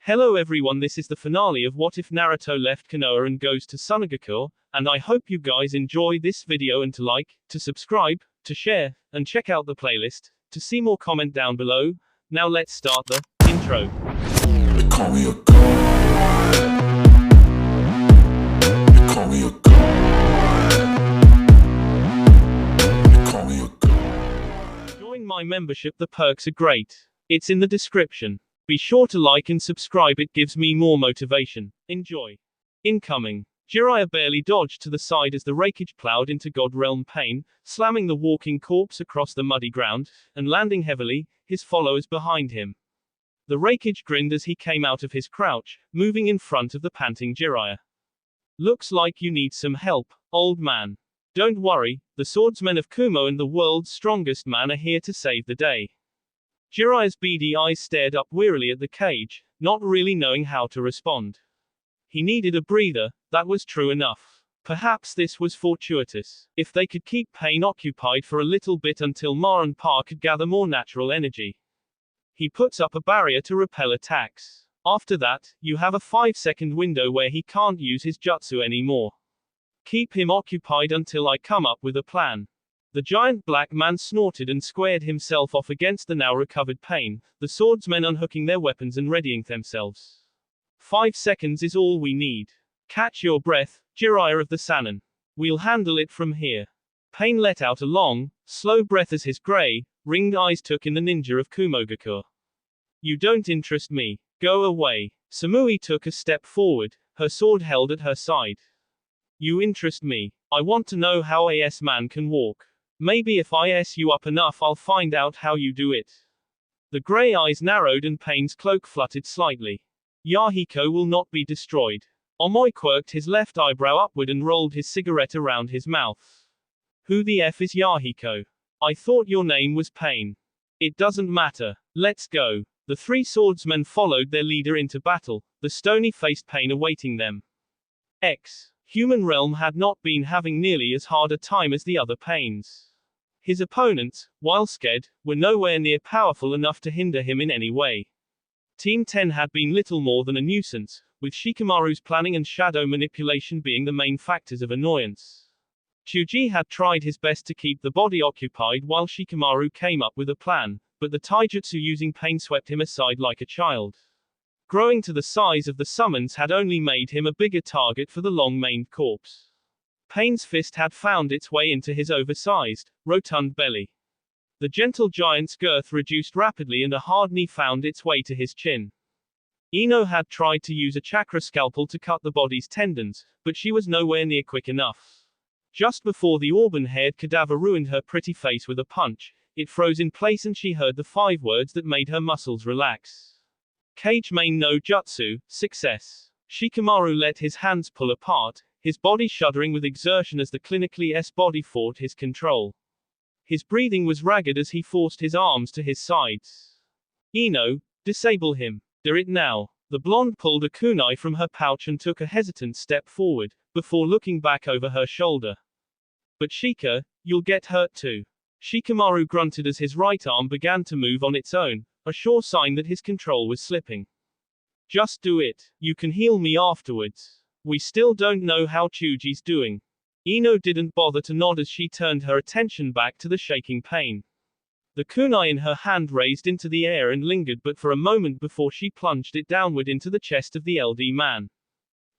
Hello everyone, this is the finale of What If Naruto left Konoha and goes to Sunagakure, and I hope you guys enjoy this video and to like, to subscribe, to share, and check out the playlist, to see more comment down below. Now let's start the intro. They call me a god. They call me a god. They call me a god. Join my membership, the perks are great. It's in the description. Be sure to like and subscribe, it gives me more motivation. Enjoy. Incoming. Jiraiya barely dodged to the side as the Raikage plowed into God Realm Pain, slamming the walking corpse across the muddy ground, and landing heavily, his followers behind him. The Raikage grinned as he came out of his crouch, moving in front of the panting Jiraiya. Looks like you need some help, old man. Don't worry, the swordsmen of Kumo and the world's strongest man are here to save the day. Jiraiya's beady eyes stared up wearily at the cage, not really knowing how to respond. He needed a breather, that was true enough. Perhaps this was fortuitous. If they could keep Pain occupied for a little bit until Ma and Pa could gather more natural energy. He puts up a barrier to repel attacks. After that, you have a 5-second window where he can't use his jutsu anymore. Keep him occupied until I come up with a plan. The giant black man snorted and squared himself off against the now recovered Pain, the swordsmen unhooking their weapons and readying themselves. 5 seconds is all we need. Catch your breath, Jiraiya of the Sannin. We'll handle it from here. Pain let out a long, slow breath as his gray, ringed eyes took in the ninja of Kumogakure. You don't interest me. Go away. Samui took a step forward, her sword held at her side. You interest me. I want to know how a man can walk. Maybe if I you up enough I'll find out how you do it. The grey eyes narrowed and Pain's cloak fluttered slightly. Yahiko will not be destroyed. Omoi quirked his left eyebrow upward and rolled his cigarette around his mouth. Who the F is Yahiko? I thought your name was Pain. It doesn't matter. Let's go. The three swordsmen followed their leader into battle, the stony-faced Pain awaiting them. Human realm had not been having nearly as hard a time as the other Pains. His opponents, while scared, were nowhere near powerful enough to hinder him in any way. Team 10 had been little more than a nuisance, with Shikamaru's planning and shadow manipulation being the main factors of annoyance. Chuji had tried his best to keep the body occupied while Shikamaru came up with a plan, but the taijutsu using Pain swept him aside like a child. Growing to the size of the summons had only made him a bigger target for the long-maned corpse. Pain's fist had found its way into his oversized, rotund belly. The gentle giant's girth reduced rapidly and a hard knee found its way to his chin. Ino had tried to use a chakra scalpel to cut the body's tendons, but she was nowhere near quick enough. Just before the auburn-haired cadaver ruined her pretty face with a punch, it froze in place and she heard the 5 words that made her muscles relax. Kage main no jutsu, success. Shikamaru let his hands pull apart, his body shuddering with exertion as the clinically body fought his control. His breathing was ragged as he forced his arms to his sides. Ino, disable him. Do it now. The blonde pulled a kunai from her pouch and took a hesitant step forward, before looking back over her shoulder. But Shika, you'll get hurt too. Shikamaru grunted as his right arm began to move on its own, a sure sign that his control was slipping. Just do it. You can heal me afterwards. We still don't know how Chuji's doing. Ino didn't bother to nod as she turned her attention back to the shaking Pain. The kunai in her hand raised into the air and lingered but for a moment before she plunged it downward into the chest of the LD man.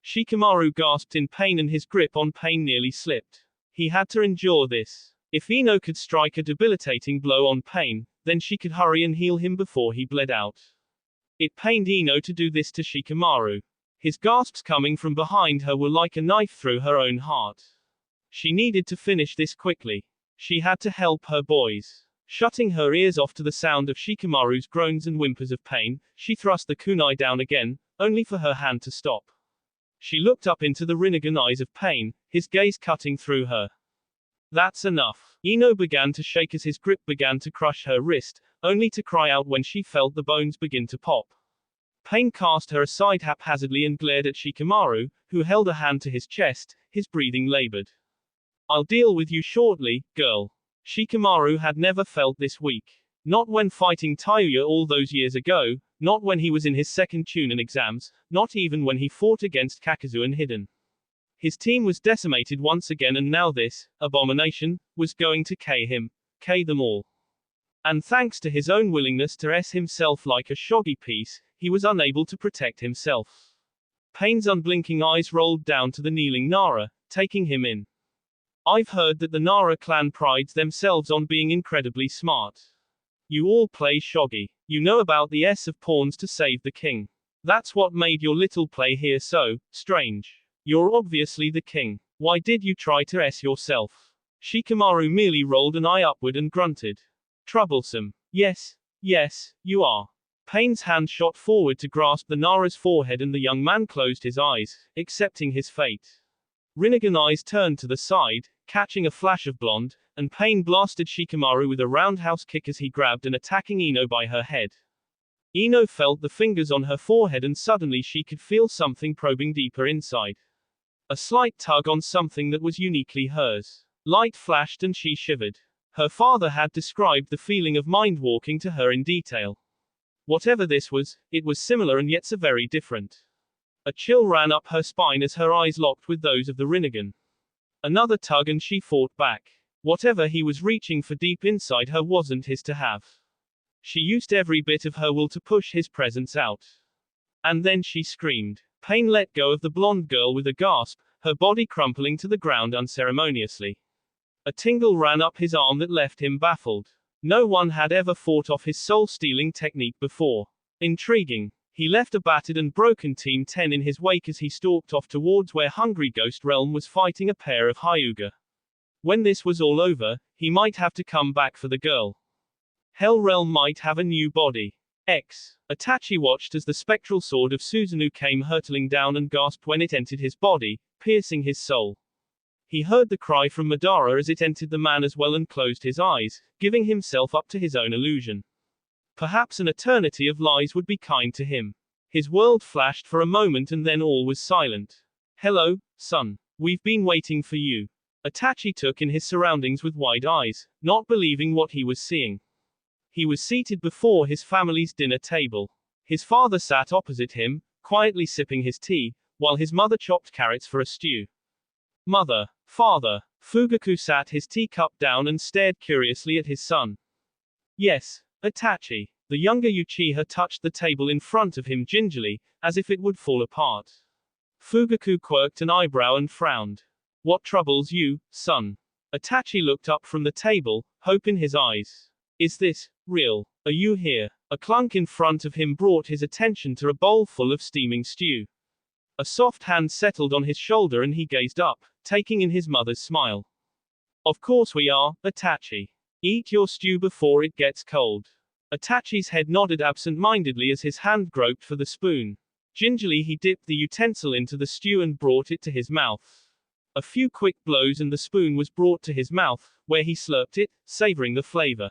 Shikamaru gasped in pain and his grip on Pain nearly slipped. He had to endure this. If Ino could strike a debilitating blow on Pain, then she could hurry and heal him before he bled out. It pained Ino to do this to Shikamaru. His gasps coming from behind her were like a knife through her own heart. She needed to finish this quickly. She had to help her boys. Shutting her ears off to the sound of Shikamaru's groans and whimpers of pain, she thrust the kunai down again, only for her hand to stop. She looked up into the Rinnegan eyes of Pain, his gaze cutting through her. That's enough. Ino began to shake as his grip began to crush her wrist, only to cry out when she felt the bones begin to pop. Pain cast her aside haphazardly and glared at Shikamaru, who held a hand to his chest, his breathing labored. I'll deal with you shortly, girl. Shikamaru had never felt this weak. Not when fighting Taiuya all those years ago, Not when he was in his second Chunin exams, not even when he fought against Kakazu and Hidden. His team was decimated once again, and now this abomination was going to K them all. And thanks to his own willingness to S himself like a shogi piece, he was unable to protect himself. Pain's unblinking eyes rolled down to the kneeling Nara, taking him in. I've heard that the Nara clan prides themselves on being incredibly smart. You all play shogi. You know about the S of pawns to save the king. That's what made your little play here so strange. You're obviously the king. Why did you try to S yourself? Shikamaru merely rolled an eye upward and grunted. Troublesome. Yes, you are. Pain's hand shot forward to grasp the Nara's forehead, and the young man closed his eyes, accepting his fate. Rinnegan eyes turned to the side, catching a flash of blonde, and Pain blasted Shikamaru with a roundhouse kick as he grabbed and attacking Ino by her head. Ino felt the fingers on her forehead, and suddenly she could feel something probing deeper inside. A slight tug on something that was uniquely hers. Light flashed and she shivered. Her father had described the feeling of mind-walking to her in detail. Whatever this was, it was similar and yet so very different. A chill ran up her spine as her eyes locked with those of the Rinnegan. Another tug and she fought back. Whatever he was reaching for deep inside her wasn't his to have. She used every bit of her will to push his presence out. And then she screamed. Pain let go of the blonde girl with a gasp, her body crumpling to the ground unceremoniously. A tingle ran up his arm that left him baffled. No one had ever fought off his soul-stealing technique before. Intriguing. He left a battered and broken Team 10 in his wake as he stalked off towards where Hungry Ghost Realm was fighting a pair of Hyuga. When this was all over, he might have to come back for the girl. Hell Realm might have a new body. Itachi watched as the spectral sword of Susanoo came hurtling down and gasped when it entered his body, piercing his soul. He heard the cry from Madara as it entered the man as well and closed his eyes, giving himself up to his own illusion. Perhaps an eternity of lies would be kind to him. His world flashed for a moment and then all was silent. Hello, son. We've been waiting for you. Itachi took in his surroundings with wide eyes, not believing what he was seeing. He was seated before his family's dinner table. His father sat opposite him, quietly sipping his tea, while his mother chopped carrots for a stew. Mother, father, Fugaku sat his teacup down and stared curiously at his son. Yes, Itachi. The younger Uchiha touched the table in front of him gingerly, as if it would fall apart. Fugaku quirked an eyebrow and frowned. What troubles you, son? Itachi looked up from the table, hope in his eyes. Is this real? Are you here? A clunk in front of him brought his attention to a bowl full of steaming stew. A soft hand settled on his shoulder and he gazed up, taking in his mother's smile. Of course we are, Itachi. Eat your stew before it gets cold. Itachi's head nodded absent-mindedly as his hand groped for the spoon. Gingerly he dipped the utensil into the stew and brought it to his mouth. A few quick blows and the spoon was brought to his mouth, where he slurped it, savoring the flavor.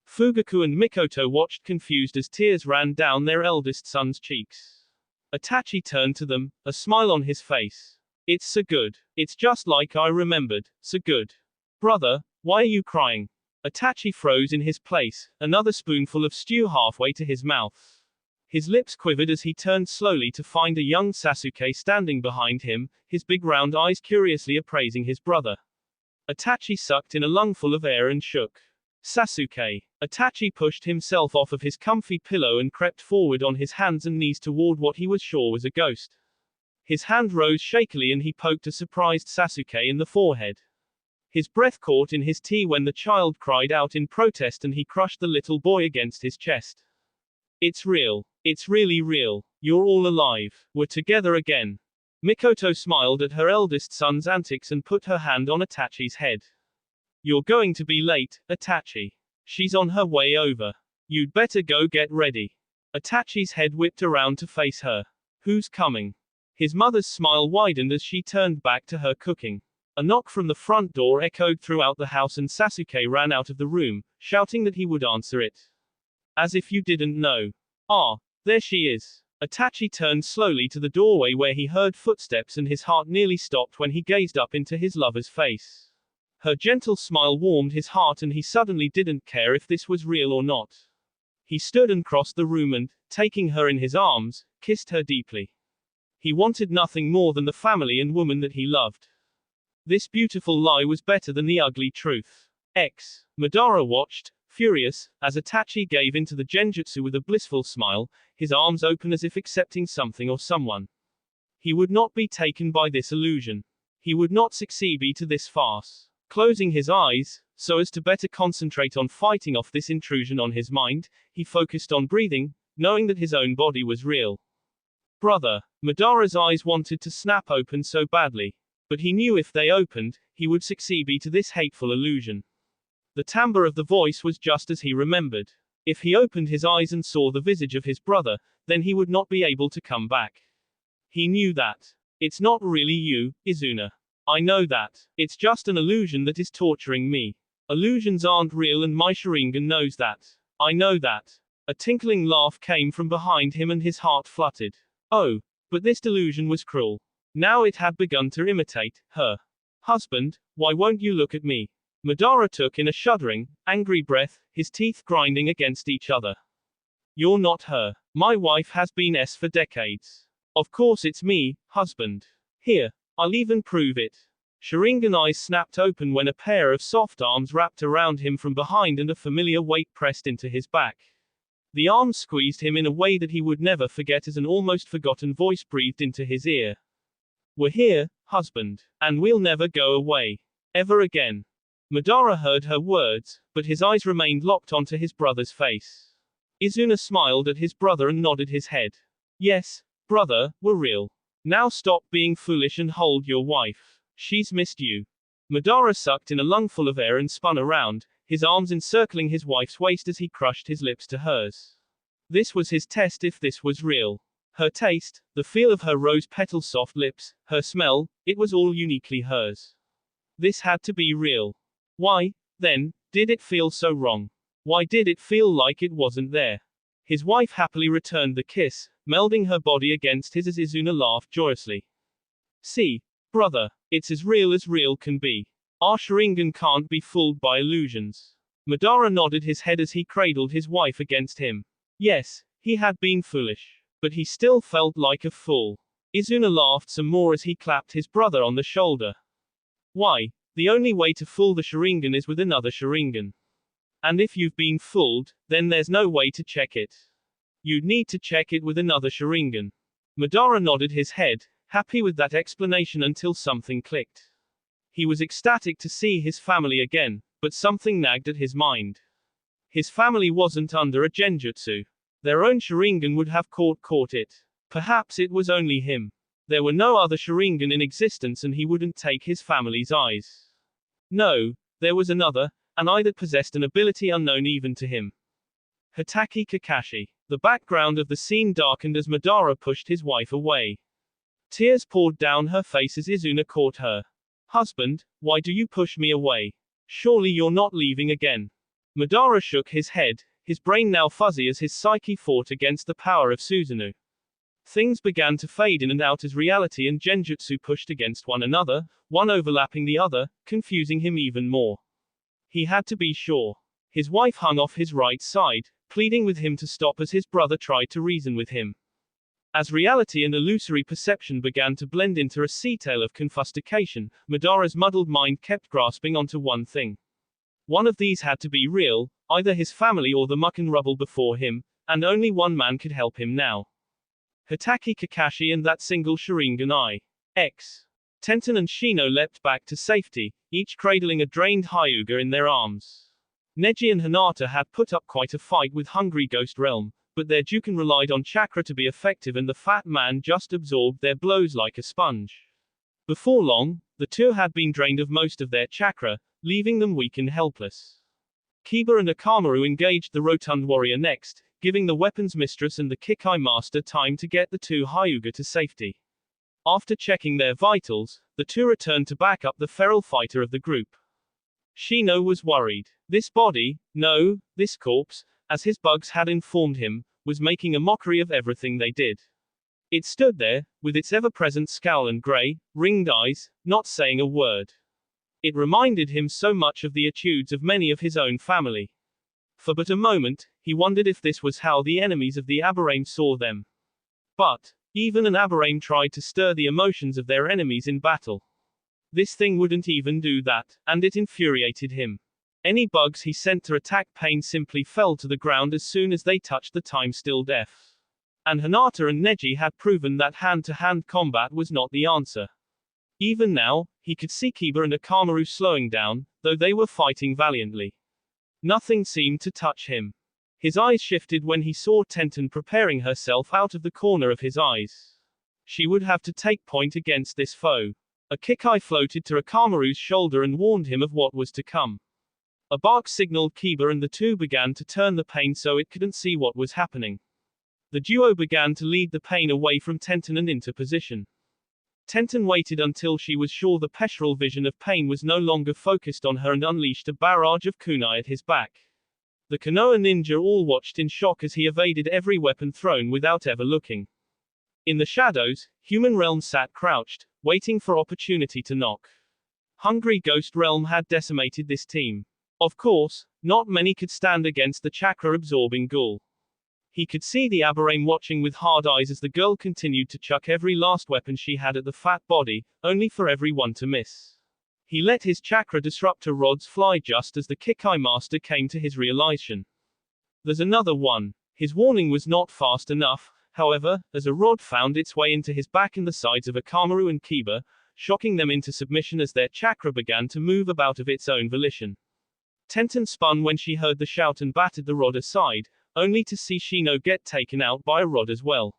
Fugaku and Mikoto watched confused as tears ran down their eldest son's cheeks. Itachi turned to them, a smile on his face. It's so good. It's just like I remembered. So good. Brother, why are you crying? Itachi froze in his place, another spoonful of stew halfway to his mouth. His lips quivered as he turned slowly to find a young Sasuke standing behind him, his big round eyes curiously appraising his brother. Itachi sucked in a lungful of air and shook. Sasuke. Itachi pushed himself off of his comfy pillow and crept forward on his hands and knees toward what he was sure was a ghost. His hand rose shakily and he poked a surprised Sasuke in the forehead. His breath caught in his tea when the child cried out in protest and he crushed the little boy against his chest. It's real. It's really real. You're all alive. We're together again. Mikoto smiled at her eldest son's antics and put her hand on Itachi's head. You're going to be late, Itachi. She's on her way over. You'd better go get ready. Itachi's head whipped around to face her. Who's coming? His mother's smile widened as she turned back to her cooking. A knock from the front door echoed throughout the house and Sasuke ran out of the room, shouting that he would answer it. As if you didn't know. Ah, there she is. Itachi turned slowly to the doorway where he heard footsteps and his heart nearly stopped when he gazed up into his lover's face. Her gentle smile warmed his heart and he suddenly didn't care if this was real or not. He stood and crossed the room and, taking her in his arms, kissed her deeply. He wanted nothing more than the family and woman that he loved. This beautiful lie was better than the ugly truth. Madara watched, furious, as Itachi gave into the genjutsu with a blissful smile, his arms open as if accepting something or someone. He would not be taken by this illusion. He would not succeed to this farce. Closing his eyes, so as to better concentrate on fighting off this intrusion on his mind, he focused on breathing, knowing that his own body was real. Brother. Madara's eyes wanted to snap open so badly. But he knew if they opened, he would succeed to this hateful illusion. The timbre of the voice was just as he remembered. If he opened his eyes and saw the visage of his brother, then he would not be able to come back. He knew that. It's not really you, Izuna. I know that. It's just an illusion that is torturing me. Illusions aren't real and my Sharingan knows that. I know that. A tinkling laugh came from behind him and his heart fluttered. Oh, but this delusion was cruel. Now it had begun to imitate her. Husband, why won't you look at me? Madara took in a shuddering, angry breath, his teeth grinding against each other. You're not her. My wife has been for decades. Of course it's me, husband. Here, I'll even prove it. Sharingan eyes snapped open when a pair of soft arms wrapped around him from behind and a familiar weight pressed into his back. The arms squeezed him in a way that he would never forget as an almost forgotten voice breathed into his ear. We're here, husband. And we'll never go away. Ever again. Madara heard her words, but his eyes remained locked onto his brother's face. Izuna smiled at his brother and nodded his head. Yes, brother, we're real. Now stop being foolish and hold your wife. She's missed you. Madara sucked in a lungful of air and spun around, his arms encircling his wife's waist as he crushed his lips to hers. This was his test if this was real. Her taste, the feel of her rose petal soft lips, her smell, it was all uniquely hers. This had to be real. Why, then, did it feel so wrong? Why did it feel like it wasn't there? His wife happily returned the kiss, melding her body against his as Izuna laughed joyously. See, brother, it's as real can be. Our Sharingan can't be fooled by illusions. Madara nodded his head as he cradled his wife against him. Yes, he had been foolish. But he still felt like a fool. Izuna laughed some more as he clapped his brother on the shoulder. Why? The only way to fool the Sharingan is with another Sharingan. And if you've been fooled, then there's no way to check it. You'd need to check it with another Sharingan. Madara nodded his head, happy with that explanation until something clicked. He was ecstatic to see his family again, but something nagged at his mind. His family wasn't under a genjutsu. Their own Sharingan would have caught it. Perhaps it was only him. There were no other Sharingan in existence and he wouldn't take his family's eyes. No, there was another, an eye that possessed an ability unknown even to him. Hitaki Kakashi. The background of the scene darkened as Madara pushed his wife away. Tears poured down her face as Izuna caught her. Husband, why do you push me away? Surely you're not leaving again. Madara shook his head, his brain now fuzzy as his psyche fought against the power of Susanoo. Things began to fade in and out as reality and genjutsu pushed against one another, one overlapping the other, confusing him even more. He had to be sure. His wife hung off his right side, pleading with him to stop as his brother tried to reason with him. As reality and illusory perception began to blend into a sea tale of confustication, Madara's muddled mind kept grasping onto one thing. One of these had to be real, either his family or the muck and rubble before him, and only one man could help him now. Hitaki Kakashi and that single Sharingan eye. Tenten and Shino leapt back to safety, each cradling a drained Hyuga in their arms. Neji and Hinata had put up quite a fight with Hungry Ghost Realm, but their Juken relied on chakra to be effective and the fat man just absorbed their blows like a sponge. Before long, the two had been drained of most of their chakra, leaving them weak and helpless. Kiba and Akamaru engaged the Rotund Warrior next, giving the weapons mistress and the Kikai master time to get the two Hyuga to safety. After checking their vitals, the two returned to back up the feral fighter of the group. Shino was worried. This body, no, this corpse, as his bugs had informed him, was making a mockery of everything they did. It stood there, with its ever-present scowl and grey, ringed eyes, not saying a word. It reminded him so much of the attitudes of many of his own family. For but a moment, he wondered if this was how the enemies of the Aberrane saw them. But, even an Aberrane tried to stir the emotions of their enemies in battle. This thing wouldn't even do that, and it infuriated him. Any bugs he sent to attack Pain simply fell to the ground as soon as they touched the time-still death. And Hinata and Neji had proven that hand-to-hand combat was not the answer. Even now, he could see Kiba and Akamaru slowing down, though they were fighting valiantly. Nothing seemed to touch him. His eyes shifted when he saw Tenten preparing herself out of the corner of his eyes. She would have to take point against this foe. A Kikai floated to Akamaru's shoulder and warned him of what was to come. A bark signaled Kiba and the two began to turn the Pain so it couldn't see what was happening. The duo began to lead the Pain away from Tenten and into position. Tenten waited until she was sure the petrol vision of Pain was no longer focused on her and unleashed a barrage of kunai at his back. The Konoha ninja all watched in shock as he evaded every weapon thrown without ever looking. In the shadows, Human Realm sat crouched, waiting for opportunity to knock. Hungry Ghost Realm had decimated this team. Of course, not many could stand against the chakra-absorbing ghoul. He could see the Aberrane watching with hard eyes as the girl continued to chuck every last weapon she had at the fat body, only for everyone to miss. He let his chakra disruptor rods fly just as the Kikai master came to his realization. There's another one. His warning was not fast enough, however, as a rod found its way into his back and the sides of Akamaru and Kiba, shocking them into submission as their chakra began to move about of its own volition. Tenten spun when she heard the shout and battered the rod aside, only to see Shino get taken out by a rod as well.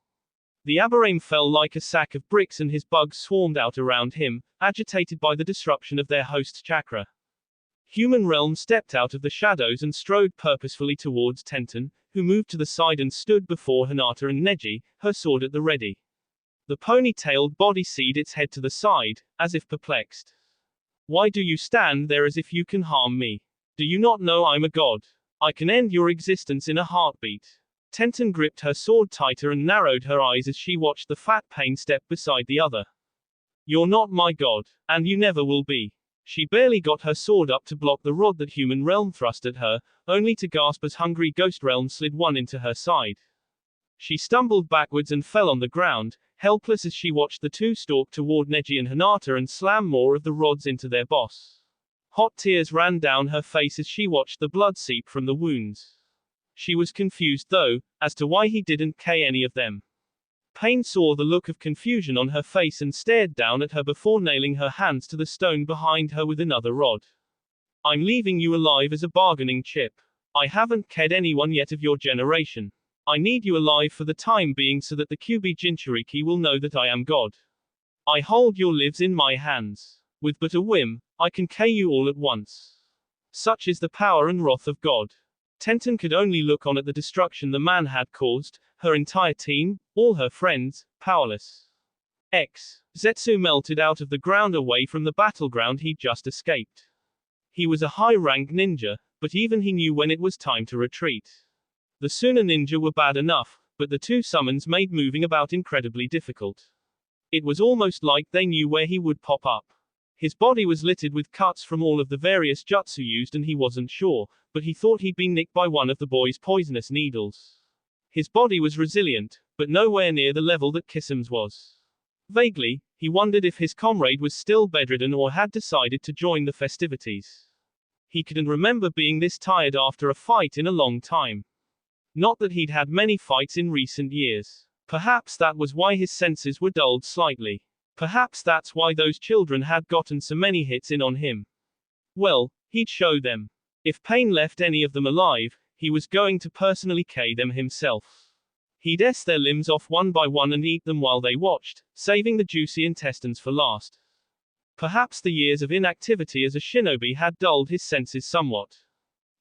The Aberrane fell like a sack of bricks and his bugs swarmed out around him, agitated by the disruption of their host's chakra. Human Realm stepped out of the shadows and strode purposefully towards Tenten, who moved to the side and stood before Hinata and Neji, her sword at the ready. The pony-tailed body seed its head to the side, as if perplexed. Why do you stand there as if you can harm me? Do you not know I'm a god? I can end your existence in a heartbeat. Tenten gripped her sword tighter and narrowed her eyes as she watched the fat Pain step beside the other. You're not my god, and you never will be. She barely got her sword up to block the rod that Human Realm thrust at her, only to gasp as Hungry Ghost Realm slid one into her side. She stumbled backwards and fell on the ground, helpless as she watched the two stalk toward Neji and Hinata and slam more of the rods into their boss. Hot tears ran down her face as she watched the blood seep from the wounds. She was confused though, as to why he didn't kill any of them. Pain saw the look of confusion on her face and stared down at her before nailing her hands to the stone behind her with another rod. I'm leaving you alive as a bargaining chip. I haven't killed anyone yet of your generation. I need you alive for the time being so that the Kyuubi Jinchuriki will know that I am God. I hold your lives in my hands. With but a whim, I can kill you all at once. Such is the power and wrath of God. Tenten could only look on at the destruction the man had caused, her entire team, all her friends, powerless. Zetsu melted out of the ground away from the battleground he'd just escaped. He was a high-rank ninja, but even he knew when it was time to retreat. The Suna ninja were bad enough, but the two summons made moving about incredibly difficult. It was almost like they knew where he would pop up. His body was littered with cuts from all of the various jutsu used and he wasn't sure, but he thought he'd been nicked by one of the boy's poisonous needles. His body was resilient, but nowhere near the level that Kisam's was. Vaguely, he wondered if his comrade was still bedridden or had decided to join the festivities. He couldn't remember being this tired after a fight in a long time. Not that he'd had many fights in recent years. Perhaps that was why his senses were dulled slightly. Perhaps that's why those children had gotten so many hits in on him. Well, he'd show them. If Pain left any of them alive, he was going to personally kill them himself. He'd ess their limbs off one by one and eat them while they watched, saving the juicy intestines for last. Perhaps the years of inactivity as a shinobi had dulled his senses somewhat.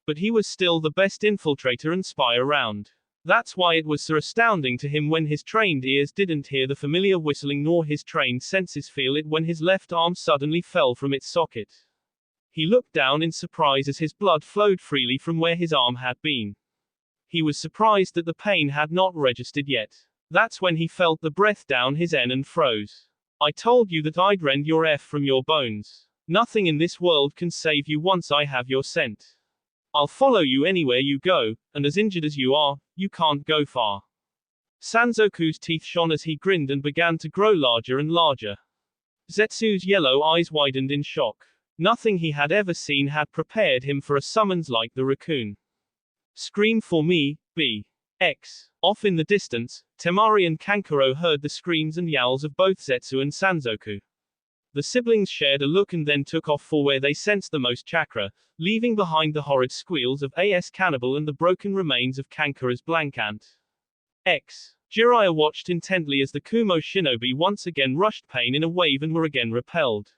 But he was still the best infiltrator and spy around. That's why it was so astounding to him when his trained ears didn't hear the familiar whistling nor his trained senses feel it when his left arm suddenly fell from its socket. He looked down in surprise as his blood flowed freely from where his arm had been. He was surprised that the pain had not registered yet. That's when he felt the breath down his N and froze. I told you that I'd rend your F from your bones. Nothing in this world can save you once I have your scent. I'll follow you anywhere you go, and as injured as you are, you can't go far. Sanzoku's teeth shone as he grinned and began to grow larger and larger. Zetsu's yellow eyes widened in shock. Nothing he had ever seen had prepared him for a summons like the raccoon. Scream for me, B.X. Off in the distance, Temari and Kankuro heard the screams and yowls of both Zetsu and Sanzoku. The siblings shared a look and then took off for where they sensed the most chakra, leaving behind the horrid squeals of A.S. Cannibal and the broken remains of Kankura's Blancant. Jiraiya watched intently as the Kumo shinobi once again rushed Pain in a wave and were again repelled.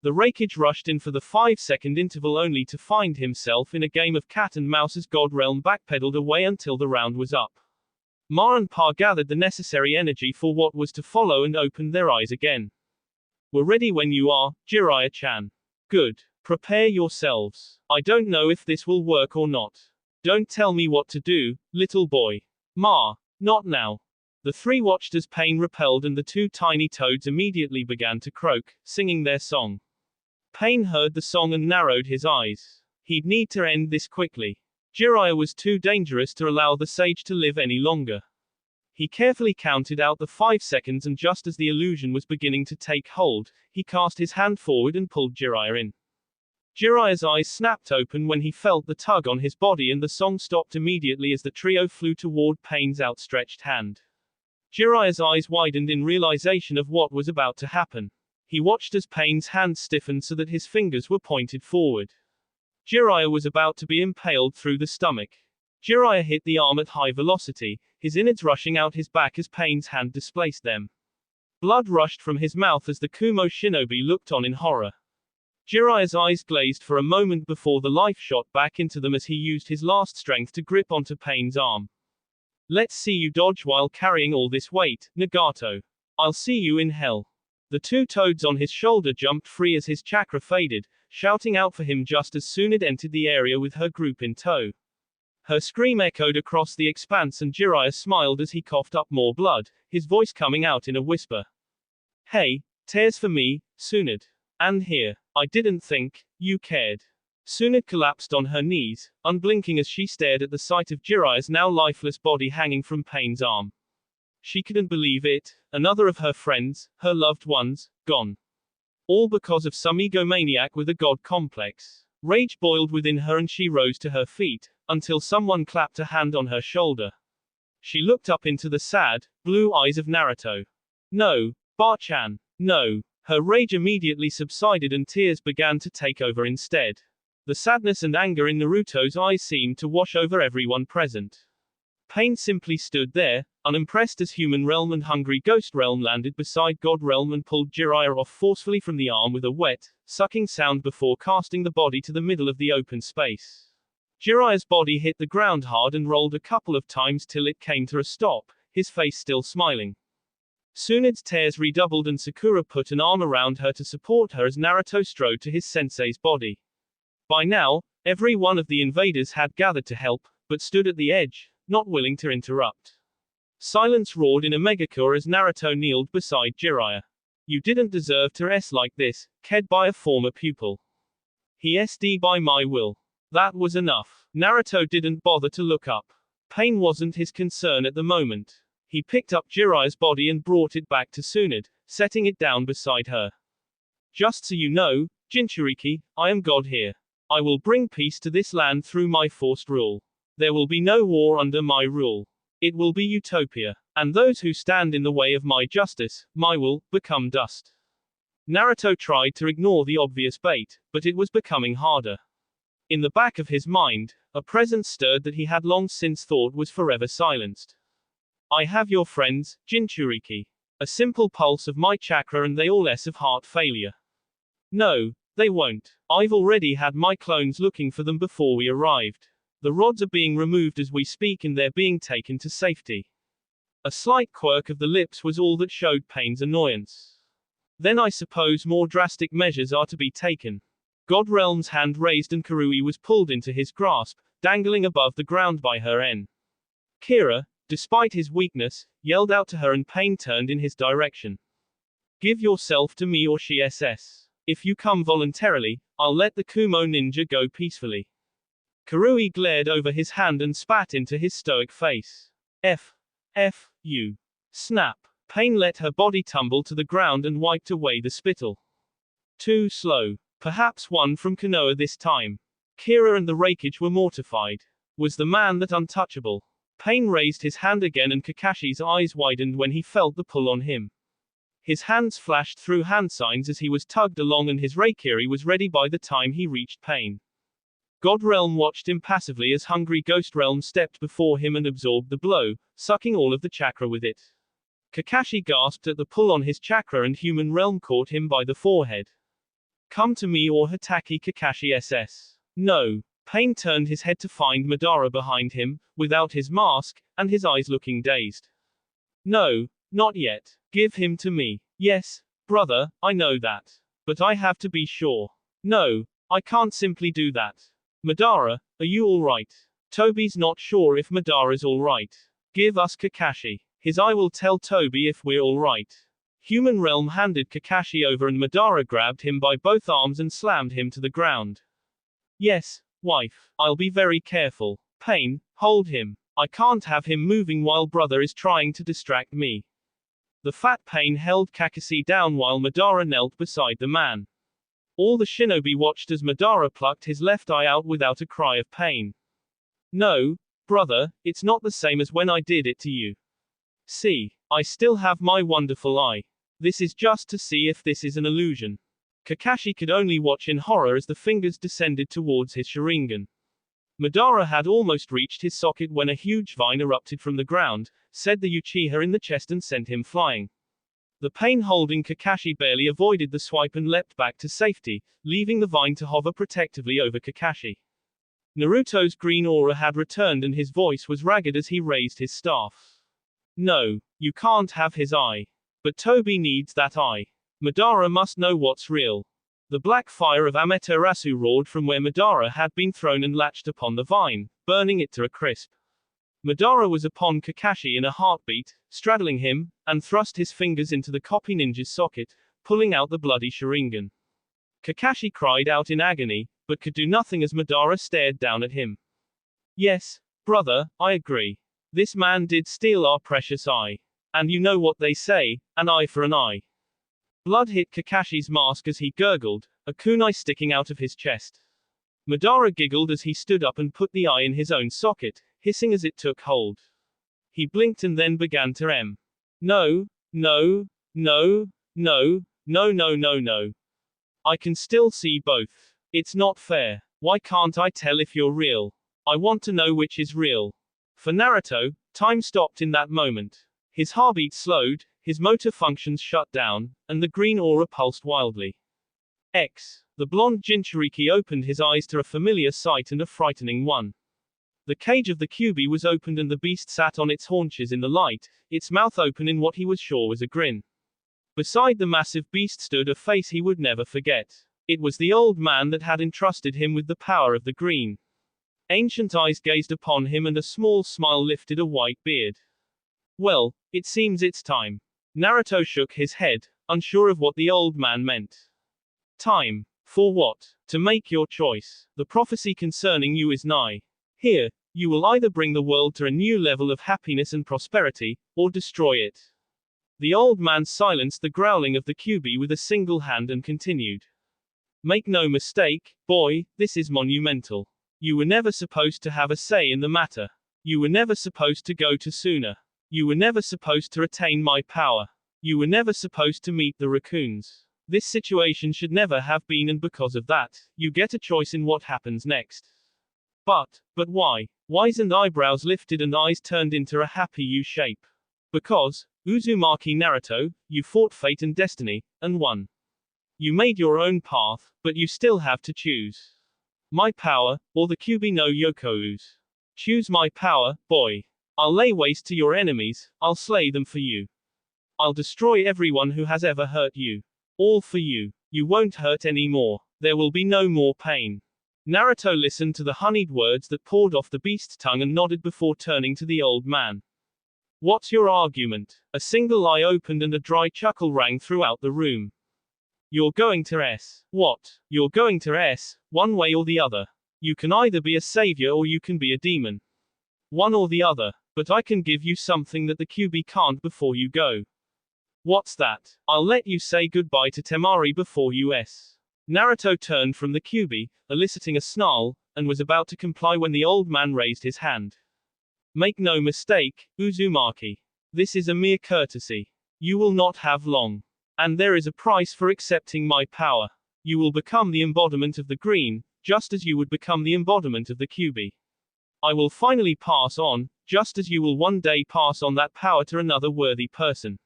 The Raikage rushed in for the 5-second interval only to find himself in a game of cat and mouse as God Realm backpedaled away until the round was up. Ma and Pa gathered the necessary energy for what was to follow and opened their eyes again. We're ready when you are, Jiraiya-chan. Good. Prepare yourselves. I don't know if this will work or not. Don't tell me what to do, little boy. Ma. Not now. The three watched as Pain repelled and the two tiny toads immediately began to croak, singing their song. Pain heard the song and narrowed his eyes. He'd need to end this quickly. Jiraiya was too dangerous to allow the sage to live any longer. He carefully counted out the 5 seconds and just as the illusion was beginning to take hold, he cast his hand forward and pulled Jiraiya in. Jiraiya's eyes snapped open when he felt the tug on his body and the song stopped immediately as the trio flew toward Pain's outstretched hand. Jiraiya's eyes widened in realization of what was about to happen. He watched as Pain's hand stiffened so that his fingers were pointed forward. Jiraiya was about to be impaled through the stomach. Jiraiya hit the arm at high velocity, his innards rushing out his back as Pain's hand displaced them. Blood rushed from his mouth as the Kumo shinobi looked on in horror. Jiraiya's eyes glazed for a moment before the life shot back into them as he used his last strength to grip onto Pain's arm. Let's see you dodge while carrying all this weight, Nagato. I'll see you in hell. The two toads on his shoulder jumped free as his chakra faded, shouting out for him just as Tsunade entered the area with her group in tow. Her scream echoed across the expanse and Jiraiya smiled as he coughed up more blood, his voice coming out in a whisper. Hey, tears for me, Tsunade. And here. I didn't think you cared. Tsunade collapsed on her knees, unblinking as she stared at the sight of Jiraiya's now lifeless body hanging from Pain's arm. She couldn't believe it, another of her friends, her loved ones, gone. All because of some egomaniac with a god complex. Rage boiled within her and she rose to her feet, until someone clapped a hand on her shoulder. She looked up into the sad, blue eyes of Naruto. No, Ba-chan. No. Her rage immediately subsided and tears began to take over instead. The sadness and anger in Naruto's eyes seemed to wash over everyone present. Pain simply stood there, unimpressed as Human Realm and Hungry Ghost Realm landed beside God Realm and pulled Jiraiya off forcefully from the arm with a wet, sucking sound before casting the body to the middle of the open space. Jiraiya's body hit the ground hard and rolled a couple of times till it came to a stop, his face still smiling. Tsunade's tears redoubled and Sakura put an arm around her to support her as Naruto strode to his sensei's body. By now, every one of the invaders had gathered to help, but stood at the edge, not willing to interrupt. Silence roared in a megachore as Naruto kneeled beside Jiraiya. You didn't deserve to S like this, ked by a former pupil. He SD by my will. That was enough. Naruto didn't bother to look up. Pain wasn't his concern at the moment. He picked up Jiraiya's body and brought it back to Tsunade, setting it down beside her. Just so you know, Jinchuriki, I am God here. I will bring peace to this land through my forced rule. There will be no war under my rule. It will be utopia. And those who stand in the way of my justice, my will, become dust. Naruto tried to ignore the obvious bait, but it was becoming harder. In the back of his mind, a presence stirred that he had long since thought was forever silenced. I have your friends, Jinchuriki. A simple pulse of my chakra and they all less of heart failure. No, they won't. I've already had my clones looking for them before we arrived. The rods are being removed as we speak and they're being taken to safety. A slight quirk of the lips was all that showed Pain's annoyance. Then I suppose more drastic measures are to be taken. God Realm's hand raised and Karui was pulled into his grasp, dangling above the ground by her N. Kira, despite his weakness, yelled out to her and Pain turned in his direction. Give yourself to me or she SS. If you come voluntarily, I'll let the Kumo ninja go peacefully. Karui glared over his hand and spat into his stoic face. You. Snap. Pain let her body tumble to the ground and wiped away the spittle. Too slow. Perhaps one from Konoha this time. Kira and the Raikage were mortified. Was the man that untouchable? Pain raised his hand again and Kakashi's eyes widened when he felt the pull on him. His hands flashed through hand signs as he was tugged along and his Raikiri was ready by the time he reached Pain. God Realm watched impassively as Hungry Ghost Realm stepped before him and absorbed the blow, sucking all of the chakra with it. Kakashi gasped at the pull on his chakra and Human Realm caught him by the forehead. Come to me or Hataki Kakashi SS. No. Pain turned his head to find Madara behind him, without his mask, and his eyes looking dazed. No, not yet. Give him to me. Yes, brother, I know that. But I have to be sure. No, I can't simply do that. Madara, are you alright? Toby's not sure if Madara's alright. Give us Kakashi. His eye will tell Toby if we're alright. Human Realm handed Kakashi over and Madara grabbed him by both arms and slammed him to the ground. Yes, wife, I'll be very careful. Pain, hold him. I can't have him moving while brother is trying to distract me. The fat Pain held Kakashi down while Madara knelt beside the man. All the shinobi watched as Madara plucked his left eye out without a cry of pain. No, brother, it's not the same as when I did it to you. See, I still have my wonderful eye. This is just to see if this is an illusion. Kakashi could only watch in horror as the fingers descended towards his Sharingan. Madara had almost reached his socket when a huge vine erupted from the ground, said the Uchiha in the chest and sent him flying. The Pain holding Kakashi barely avoided the swipe and leapt back to safety, leaving the vine to hover protectively over Kakashi. Naruto's green aura had returned and his voice was ragged as he raised his staff. No, you can't have his eye. But Toby needs that eye. Madara must know what's real. The black fire of Amaterasu roared from where Madara had been thrown and latched upon the vine, burning it to a crisp. Madara was upon Kakashi in a heartbeat, straddling him, and thrust his fingers into the copy ninja's socket, pulling out the bloody Sharingan. Kakashi cried out in agony, but could do nothing as Madara stared down at him. Yes, brother, I agree. This man did steal our precious eye. And you know what they say, an eye for an eye. Blood hit Kakashi's mask as he gurgled, a kunai sticking out of his chest. Madara giggled as he stood up and put the eye in his own socket, hissing as it took hold. He blinked and then began to No, no, no, no, no, no, no, no. I can still see both. It's not fair. Why can't I tell if you're real? I want to know which is real. For Naruto, time stopped in that moment. His heartbeat slowed, his motor functions shut down, and the green aura pulsed wildly. The blonde Jinchuriki opened his eyes to a familiar sight and a frightening one. The cage of the Kyuubi was opened and the beast sat on its haunches in the light, its mouth open in what he was sure was a grin. Beside the massive beast stood a face he would never forget. It was the old man that had entrusted him with the power of the green. Ancient eyes gazed upon him and a small smile lifted a white beard. Well, it seems it's time. Naruto shook his head, unsure of what the old man meant. Time. For what? To make your choice. The prophecy concerning you is nigh. Here, you will either bring the world to a new level of happiness and prosperity, or destroy it. The old man silenced the growling of the Kyuubi with a single hand and continued. Make no mistake, boy, this is monumental. You were never supposed to have a say in the matter. You were never supposed to go to Suna. You were never supposed to retain my power. You were never supposed to meet the raccoons. This situation should never have been, and because of that, you get a choice in what happens next. But why? Wizened eyebrows lifted and eyes turned into a happy U shape. Because, Uzumaki Naruto, you fought fate and destiny, and won. You made your own path, but you still have to choose. My power, or the Kyuubi no Yokou's. Choose my power, boy. I'll lay waste to your enemies, I'll slay them for you. I'll destroy everyone who has ever hurt you. All for you. You won't hurt anymore. There will be no more pain. Naruto listened to the honeyed words that poured off the beast's tongue and nodded before turning to the old man. What's your argument? A single eye opened and a dry chuckle rang throughout the room. You're going to S. What? You're going to S, one way or the other. You can either be a savior or you can be a demon. One or the other. But I can give you something that the QB can't before you go. What's that? I'll let you say goodbye to Temari before you. Naruto turned from the QB, eliciting a snarl, and was about to comply when the old man raised his hand. Make no mistake, Uzumaki. This is a mere courtesy. You will not have long. And there is a price for accepting my power. You will become the embodiment of the green, just as you would become the embodiment of the QB. I will finally pass on, just as you will one day pass on that power to another worthy person.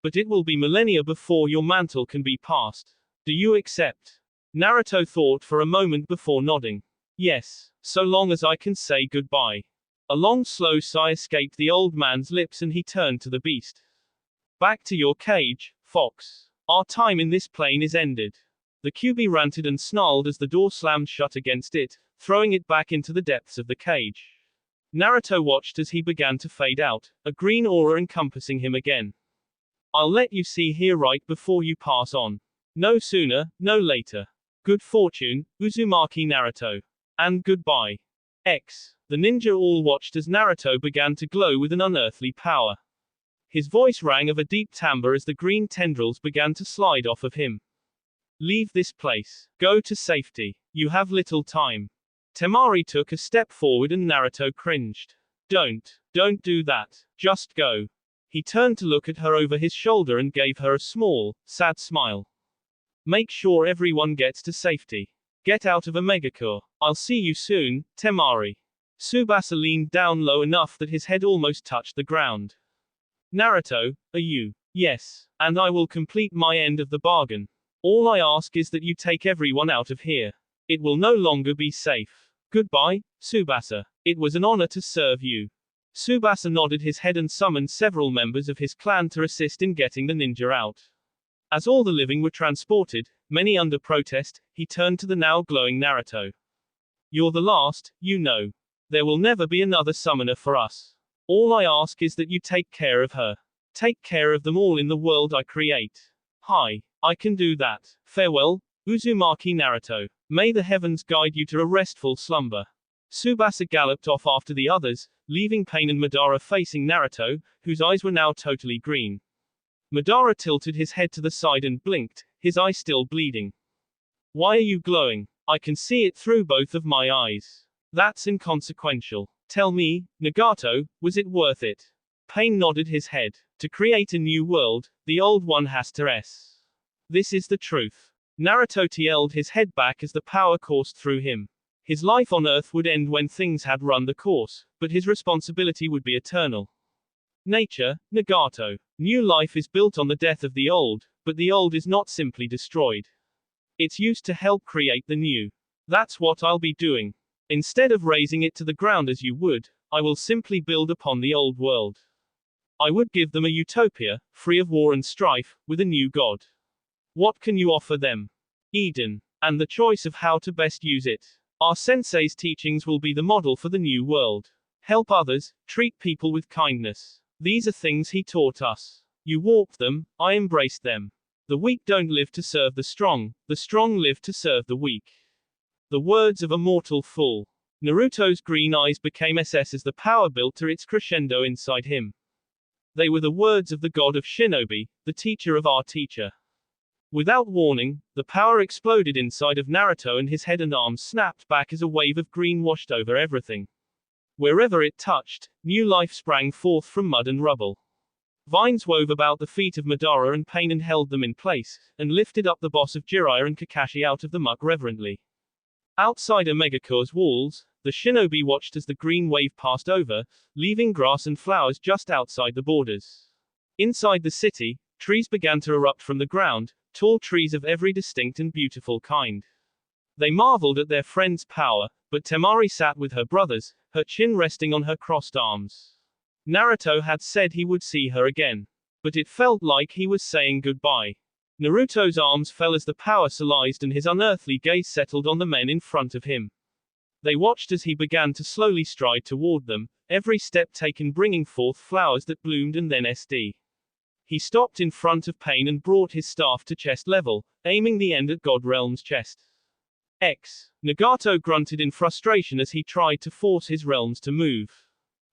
But it will be millennia before your mantle can be passed. Do you accept? Naruto thought for a moment before nodding. Yes, so long as I can say goodbye. A long slow sigh escaped the old man's lips and he turned to the beast. Back to your cage, fox. Our time in this plane is ended. The QB ranted and snarled as the door slammed shut against it, throwing it back into the depths of the cage. Naruto watched as he began to fade out, a green aura encompassing him again. I'll let you see here right before you pass on. No sooner, no later. Good fortune, Uzumaki Naruto. And goodbye. The ninja all watched as Naruto began to glow with an unearthly power. His voice rang of a deep timbre as the green tendrils began to slide off of him. Leave this place. Go to safety. You have little time. Temari took a step forward and Naruto cringed. Don't do that. Just go. He turned to look at her over his shoulder and gave her a small, sad smile. Make sure everyone gets to safety. Get out of Omegakure. I'll see you soon, Temari. Tsubasa leaned down low enough that his head almost touched the ground. Naruto, are you? Yes. And I will complete my end of the bargain. All I ask is that you take everyone out of here. It will no longer be safe. Goodbye, Tsubasa. It was an honor to serve you. Tsubasa nodded his head and summoned several members of his clan to assist in getting the ninja out. As all the living were transported, many under protest, he turned to the now glowing Naruto. You're the last, you know. There will never be another summoner for us. All I ask is that you take care of her. Take care of them all in the world I create. Hi. I can do that. Farewell, Uzumaki Naruto. May the heavens guide you to a restful slumber. Tsubasa galloped off after the others, leaving Pain and Madara facing Naruto, whose eyes were now totally green. Madara tilted his head to the side and blinked, his eye still bleeding. Why are you glowing? I can see it through both of my eyes. That's inconsequential. Tell me, Nagato, was it worth it? Pain nodded his head. To create a new world, the old one has to rest. This is the truth. Naruto tilted his head back as the power coursed through him. His life on Earth would end when things had run the course, but his responsibility would be eternal. Nature, Nagato. New life is built on the death of the old, but the old is not simply destroyed. It's used to help create the new. That's what I'll be doing. Instead of razing it to the ground as you would, I will simply build upon the old world. I would give them a utopia, free of war and strife, with a new god. What can you offer them? Eden. And the choice of how to best use it. Our sensei's teachings will be the model for the new world. Help others, treat people with kindness. These are things he taught us. You walked them, I embraced them. The weak don't live to serve the strong live to serve the weak. The words of a mortal fool. Naruto's green eyes became SS as the power built to its crescendo inside him. They were the words of the god of shinobi, the teacher of our teacher. Without warning, the power exploded inside of Naruto and his head and arms snapped back as a wave of green washed over everything. Wherever it touched, new life sprang forth from mud and rubble. Vines wove about the feet of Madara and Pain and held them in place, and lifted up the boss of Jiraiya and Kakashi out of the muck reverently. Outside Omegakure's walls, the shinobi watched as the green wave passed over, leaving grass and flowers just outside the borders. Inside the city, trees began to erupt from the ground, tall trees of every distinct and beautiful kind. They marveled at their friend's power, but Temari sat with her brothers, her chin resting on her crossed arms. Naruto had said he would see her again. But it felt like he was saying goodbye. Naruto's arms fell as the power solized and his unearthly gaze settled on the men in front of him. They watched as he began to slowly stride toward them, every step taken bringing forth flowers that bloomed and then SD. He stopped in front of Pain and brought his staff to chest level, aiming the end at God Realm's chest. Nagato grunted in frustration as he tried to force his realms to move.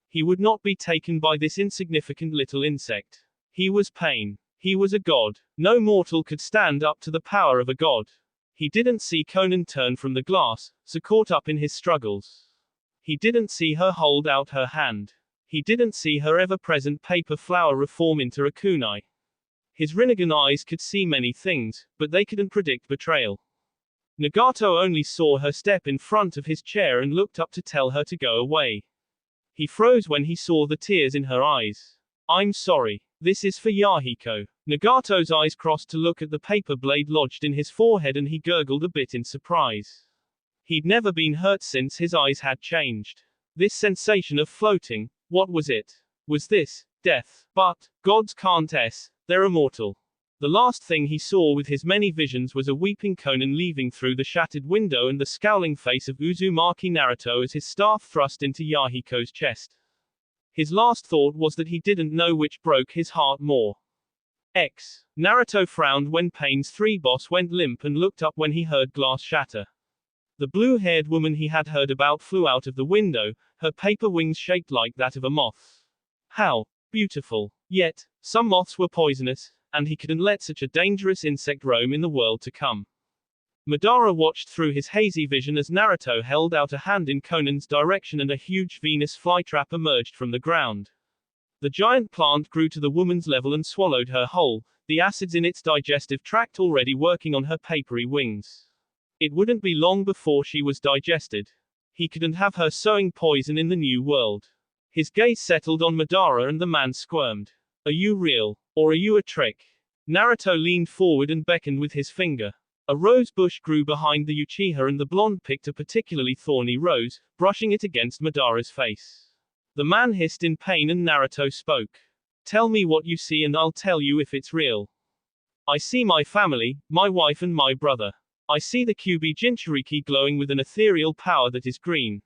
He would not be taken by this insignificant little insect. He was pain. He was a god. No mortal could stand up to the power of a god. He didn't see Conan turn from the glass, so caught up in his struggles. He didn't see her hold out her hand. He didn't see her ever-present paper flower reform into a kunai. His Rinnegan eyes could see many things, but they couldn't predict betrayal. Nagato only saw her step in front of his chair and looked up to tell her to go away. He froze when he saw the tears in her eyes. I'm sorry. This is for Yahiko. Nagato's eyes crossed to look at the paper blade lodged in his forehead and he gurgled a bit in surprise. He'd never been hurt since his eyes had changed. This sensation of floating, what was it? Was this death? But gods can't they're immortal. The last thing he saw with his many visions was a weeping Conan leaving through the shattered window and the scowling face of Uzumaki Naruto as his staff thrust into Yahiko's chest. His last thought was that he didn't know which broke his heart more. Naruto frowned when Pain's 3 boss went limp and looked up when he heard glass shatter. The blue-haired woman he had heard about flew out of the window, her paper wings shaped like that of a moth. How beautiful. Yet, some moths were poisonous, and he couldn't let such a dangerous insect roam in the world to come. Madara watched through his hazy vision as Naruto held out a hand in Conan's direction and a huge Venus flytrap emerged from the ground. The giant plant grew to the woman's level and swallowed her whole, the acids in its digestive tract already working on her papery wings. It wouldn't be long before she was digested. He couldn't have her sowing poison in the new world. His gaze settled on Madara and the man squirmed. Are you real? Or are you a trick? Naruto leaned forward and beckoned with his finger. A rose bush grew behind the Uchiha and the blonde picked a particularly thorny rose, brushing it against Madara's face. The man hissed in pain and Naruto spoke. Tell me what you see and I'll tell you if it's real. I see my family, my wife and my brother. I see the Kyuubi Jinchuriki glowing with an ethereal power that is green.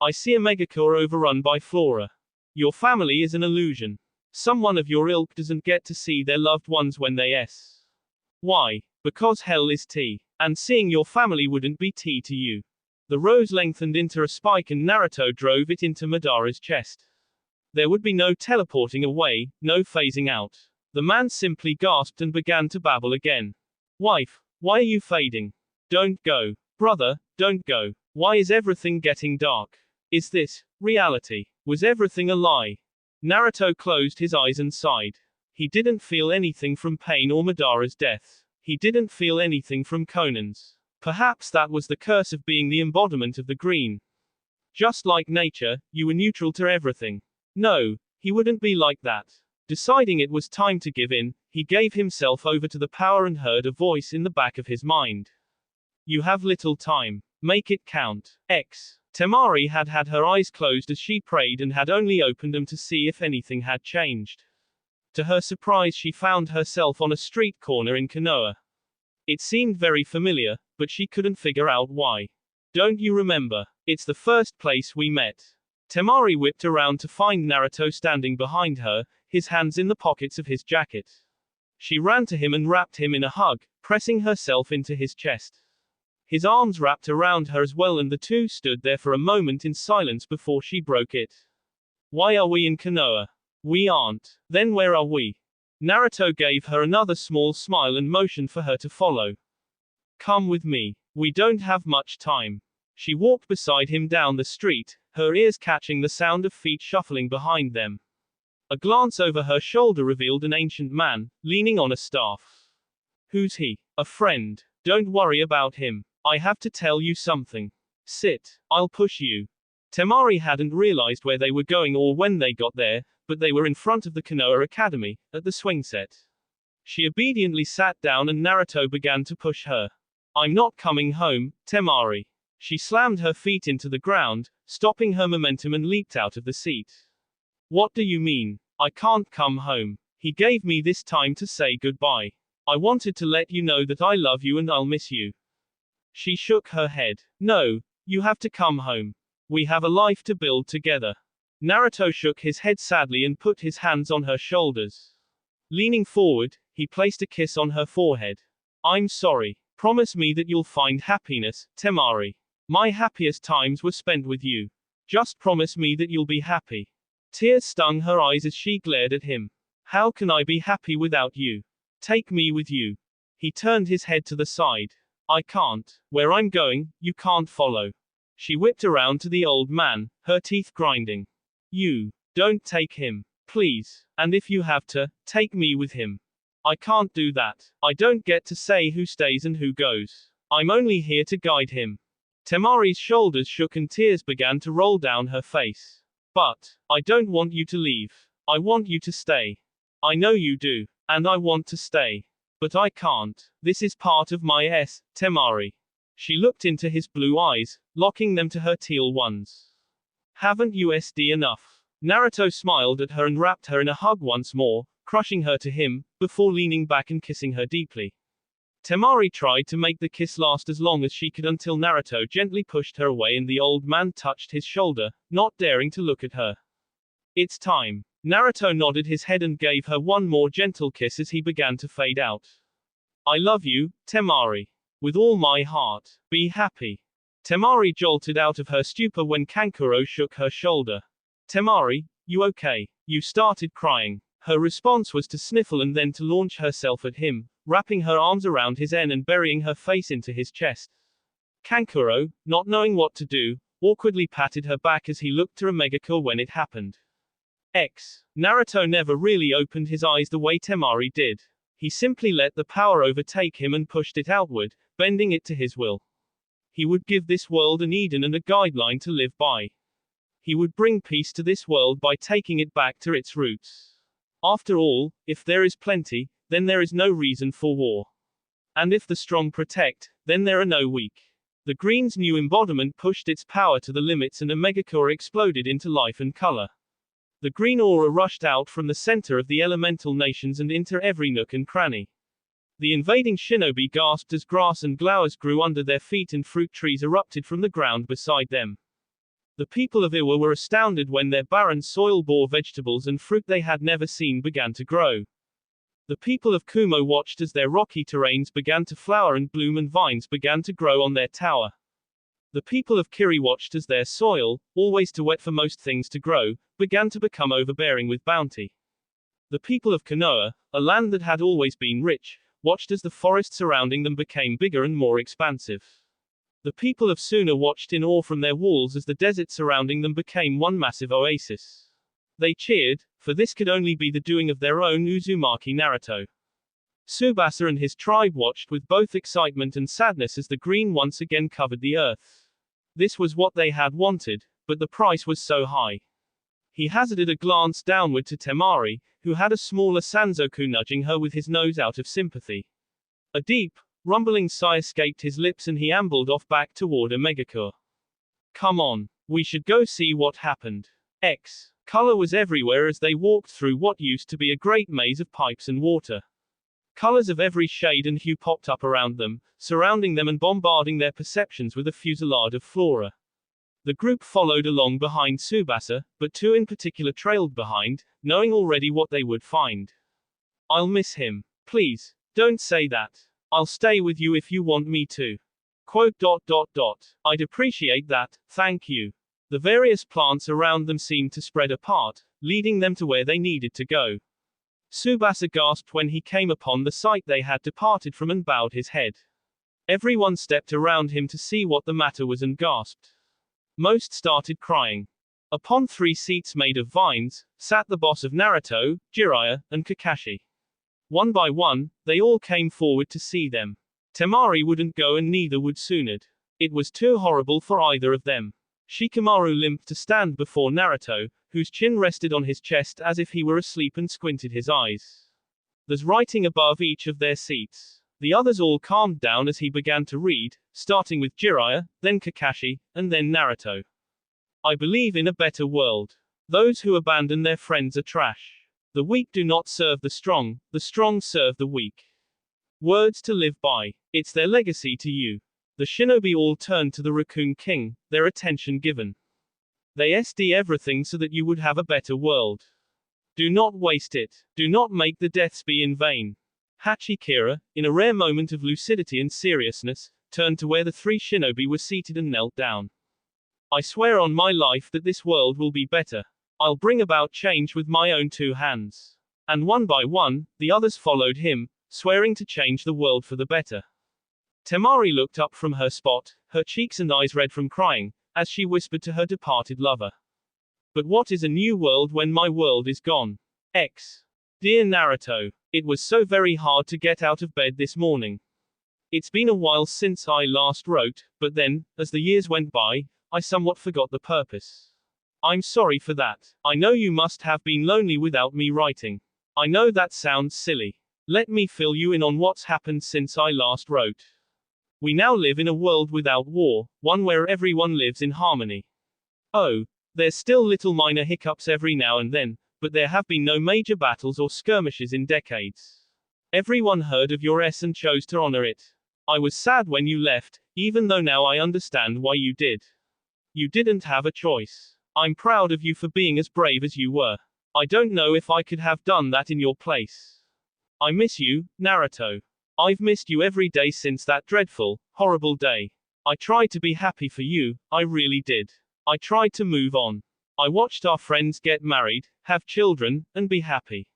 I see a Megakure overrun by flora. Your family is an illusion. Someone of your ilk doesn't get to see their loved ones when they s. Why? Because hell is tea. And seeing your family wouldn't be tea to you. The rose lengthened into a spike and Naruto drove it into Madara's chest. There would be no teleporting away, no phasing out. The man simply gasped and began to babble again. Wife, why are you fading? Don't go. Brother, don't go. Why is everything getting dark? Is this reality? Was everything a lie? Naruto closed his eyes and sighed. He didn't feel anything from Pain or Madara's death. He didn't feel anything from Conan's. Perhaps that was the curse of being the embodiment of the green. Just like nature, you were neutral to everything. No, he wouldn't be like that. Deciding it was time to give in, he gave himself over to the power and heard a voice in the back of his mind. You have little time. Make it count. Temari had had her eyes closed as she prayed and had only opened them to see if anything had changed. To her surprise she found herself on a street corner in Konoha. It seemed very familiar, but she couldn't figure out why. Don't you remember? It's the first place we met. Temari whipped around to find Naruto standing behind her, his hands in the pockets of his jacket. She ran to him and wrapped him in a hug, pressing herself into his chest. His arms wrapped around her as well and the two stood there for a moment in silence before she broke it. Why are we in Konoha? We aren't. Then where are we? Naruto gave her another small smile and motioned for her to follow. Come with me. We don't have much time. She walked beside him down the street, her ears catching the sound of feet shuffling behind them. A glance over her shoulder revealed an ancient man, leaning on a staff. Who's he? A friend. Don't worry about him. I have to tell you something. Sit. I'll push you. Temari hadn't realized where they were going or when they got there, but they were in front of the Konoha Academy, at the swing set. She obediently sat down and Naruto began to push her. I'm not coming home, Temari. She slammed her feet into the ground, stopping her momentum and leaped out of the seat. What do you mean? I can't come home. He gave me this time to say goodbye. I wanted to let you know that I love you and I'll miss you. She shook her head. No, you have to come home. We have a life to build together. Naruto shook his head sadly and put his hands on her shoulders. Leaning forward, he placed a kiss on her forehead. I'm sorry. Promise me that you'll find happiness, Temari. My happiest times were spent with you. Just promise me that you'll be happy. Tears stung her eyes as she glared at him. How can I be happy without you? Take me with you. He turned his head to the side. I can't. Where I'm going, you can't follow. She whipped around to the old man, her teeth grinding. You. Don't take him. Please. And if you have to, take me with him. I can't do that. I don't get to say who stays and who goes. I'm only here to guide him. Temari's shoulders shook and tears began to roll down her face. But, I don't want you to leave. I want you to stay. I know you do. And I want to stay. But I can't. This is part of my Temari. She looked into his blue eyes, locking them to her teal ones. Haven't you enough? Naruto smiled at her and wrapped her in a hug once more, crushing her to him, before leaning back and kissing her deeply. Temari tried to make the kiss last as long as she could until Naruto gently pushed her away and the old man touched his shoulder, not daring to look at her. It's time. Naruto nodded his head and gave her one more gentle kiss as he began to fade out. I love you, Temari. With all my heart. Be happy. Temari jolted out of her stupor when Kankuro shook her shoulder. Temari, you okay? You started crying. Her response was to sniffle and then to launch herself at him, wrapping her arms around his and burying her face into his chest. Kankuro, not knowing what to do, awkwardly patted her back as he looked to Omegakure when it happened. Naruto never really opened his eyes the way Temari did. He simply let the power overtake him and pushed it outward, bending it to his will. He would give this world an Eden and a guideline to live by. He would bring peace to this world by taking it back to its roots. After all, if there is plenty, then there is no reason for war. And if the strong protect, then there are no weak. The green's new embodiment pushed its power to the limits and Omegakure exploded into life and color. The green aura rushed out from the center of the elemental nations and into every nook and cranny. The invading shinobi gasped as grass and flowers grew under their feet and fruit trees erupted from the ground beside them. The people of Iwa were astounded when their barren soil bore vegetables and fruit they had never seen began to grow. The people of Kumo watched as their rocky terrains began to flower and bloom and vines began to grow on their tower. The people of Kiri watched as their soil, always too wet for most things to grow, began to become overbearing with bounty. The people of Konoha, a land that had always been rich, watched as the forest surrounding them became bigger and more expansive. The people of Suna watched in awe from their walls as the desert surrounding them became one massive oasis. They cheered, for this could only be the doing of their own Uzumaki Naruto. Tsubasa and his tribe watched with both excitement and sadness as the green once again covered the earth. This was what they had wanted, but the price was so high. He hazarded a glance downward to Temari, who had a smaller Sanzoku nudging her with his nose out of sympathy. A deep, rumbling sigh escaped his lips and he ambled off back toward Omegakure. Come on. We should go see what happened. Color was everywhere as they walked through what used to be a great maze of pipes and water. Colors of every shade and hue popped up around them, surrounding them and bombarding their perceptions with a fusillade of flora. The group followed along behind Tsubasa, but two in particular trailed behind, knowing already what they would find. I'll miss him. Please, don't say that. I'll stay with you if you want me to. I'd appreciate that, thank you. The various plants around them seemed to spread apart, leading them to where they needed to go. Tsubasa gasped when he came upon the site they had departed from and bowed his head. Everyone stepped around him to see what the matter was and gasped. Most started crying. Upon 3 seats made of vines, sat the boss of Naruto, Jiraiya, and Kakashi. One by one, they all came forward to see them. Temari wouldn't go and neither would Tsunade. It was too horrible for either of them. Shikamaru limped to stand before Naruto, whose chin rested on his chest as if he were asleep and squinted his eyes. There's writing above each of their seats. The others all calmed down as he began to read, starting with Jiraiya, then Kakashi, and then Naruto. I believe in a better world. Those who abandon their friends are trash. The weak do not serve the strong serve the weak. Words to live by. It's their legacy to you. The shinobi all turned to the Raccoon King, their attention given. They SD everything so that you would have a better world. Do not waste it. Do not make the deaths be in vain. Hachikira, in a rare moment of lucidity and seriousness, turned to where the three shinobi were seated and knelt down. I swear on my life that this world will be better. I'll bring about change with my own two hands. And one by one, the others followed him, swearing to change the world for the better. Temari looked up from her spot, her cheeks and eyes red from crying, as she whispered to her departed lover. But what is a new world when my world is gone? X. Dear Naruto, it was so very hard to get out of bed this morning. It's been a while since I last wrote, but then, as the years went by, I somewhat forgot the purpose. I'm sorry for that. I know you must have been lonely without me writing. I know that sounds silly. Let me fill you in on what's happened since I last wrote. We now live in a world without war, one where everyone lives in harmony. Oh, there's still little minor hiccups every now and then, but there have been no major battles or skirmishes in decades. Everyone heard of your and chose to honor it. I was sad when you left, even though now I understand why you did. You didn't have a choice. I'm proud of you for being as brave as you were. I don't know if I could have done that in your place. I miss you, Naruto. I've missed you every day since that dreadful, horrible day. I tried to be happy for you, I really did. I tried to move on. I watched our friends get married, have children, and be happy.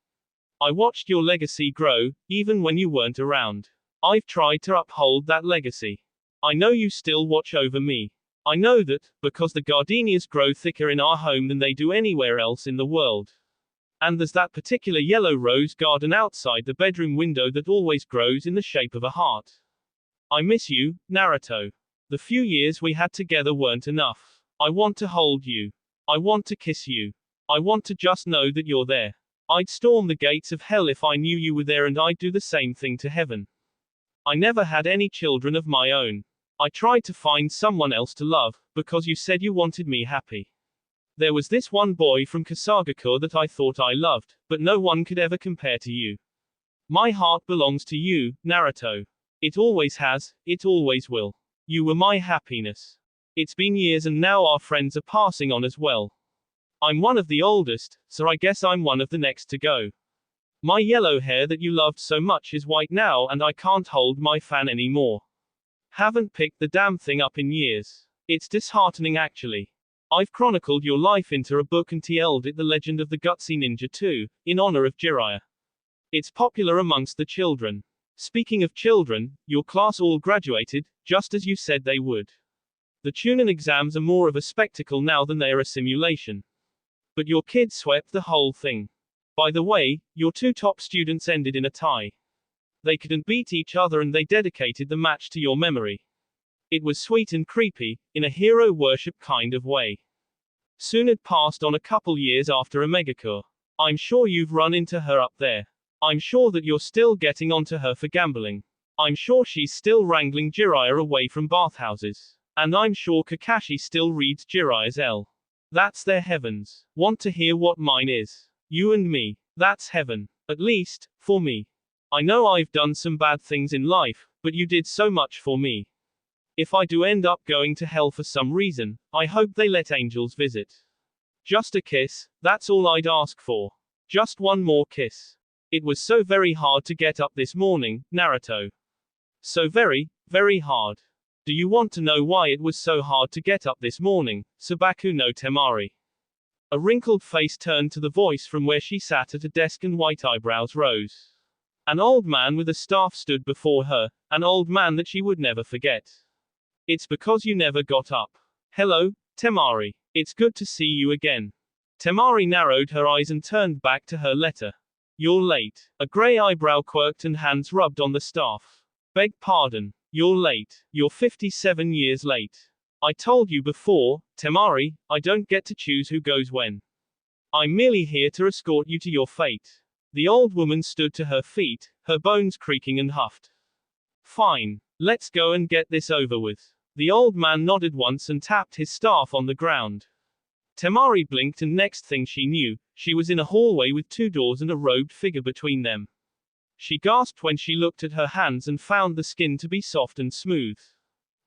I watched your legacy grow, even when you weren't around. I've tried to uphold that legacy. I know you still watch over me. I know that, because the gardenias grow thicker in our home than they do anywhere else in the world. And there's that particular yellow rose garden outside the bedroom window that always grows in the shape of a heart. I miss you, Naruto. The few years we had together weren't enough. I want to hold you. I want to kiss you. I want to just know that you're there. I'd storm the gates of hell if I knew you were there, and I'd do the same thing to heaven. I never had any children of my own. I tried to find someone else to love, because you said you wanted me happy. There was this one boy from Sunagakure that I thought I loved, but no one could ever compare to you. My heart belongs to you, Naruto. It always has, it always will. You were my happiness. It's been years and now our friends are passing on as well. I'm one of the oldest, so I guess I'm one of the next to go. My yellow hair that you loved so much is white now, and I can't hold my fan anymore. Haven't picked the damn thing up in years. It's disheartening actually. I've chronicled your life into a book and TL'd it The Legend of the Gutsy Ninja 2, in honor of Jiraiya. It's popular amongst the children. Speaking of children, your class all graduated, just as you said they would. The Chunin exams are more of a spectacle now than they are a simulation. But your kids swept the whole thing. By the way, your two top students ended in a tie. They couldn't beat each other and they dedicated the match to your memory. It was sweet and creepy, in a hero worship kind of way. Soon had passed on a couple years after Omegakure. I'm sure you've run into her up there. I'm sure that you're still getting onto her for gambling. I'm sure she's still wrangling Jiraiya away from bathhouses. And I'm sure Kakashi still reads Jiraiya's L. That's their heavens. Want to hear what mine is? You and me. That's heaven. At least, for me. I know I've done some bad things in life, but you did so much for me. If I do end up going to hell for some reason, I hope they let angels visit. Just a kiss, that's all I'd ask for. Just one more kiss. It was so very hard to get up this morning, Naruto. So very, very hard. Do you want to know why it was so hard to get up this morning, Sabaku no Temari? A wrinkled face turned to the voice from where she sat at a desk and white eyebrows rose. An old man with a staff stood before her, an old man that she would never forget. It's because you never got up. Hello, Temari. It's good to see you again. Temari narrowed her eyes and turned back to her letter. You're late. A grey eyebrow quirked and hands rubbed on the staff. Beg pardon. You're late. You're 57 years late. I told you before, Temari, I don't get to choose who goes when. I'm merely here to escort you to your fate. The old woman stood to her feet, her bones creaking and huffed. Fine. Let's go and get this over with. The old man nodded once and tapped his staff on the ground. Temari blinked and next thing she knew, she was in a hallway with two doors and a robed figure between them. She gasped when she looked at her hands and found the skin to be soft and smooth.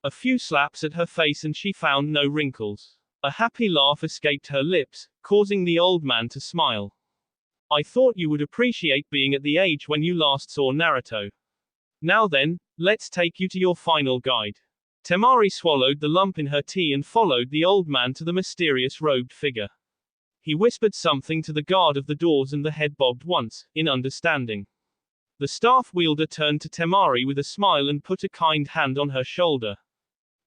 A few slaps at her face and she found no wrinkles. A happy laugh escaped her lips, causing the old man to smile. I thought you would appreciate being at the age when you last saw Naruto. Now then, let's take you to your final guide. Temari swallowed the lump in her tea and followed the old man to the mysterious robed figure. He whispered something to the guard of the doors and the head bobbed once, in understanding. The staff wielder turned to Temari with a smile and put a kind hand on her shoulder.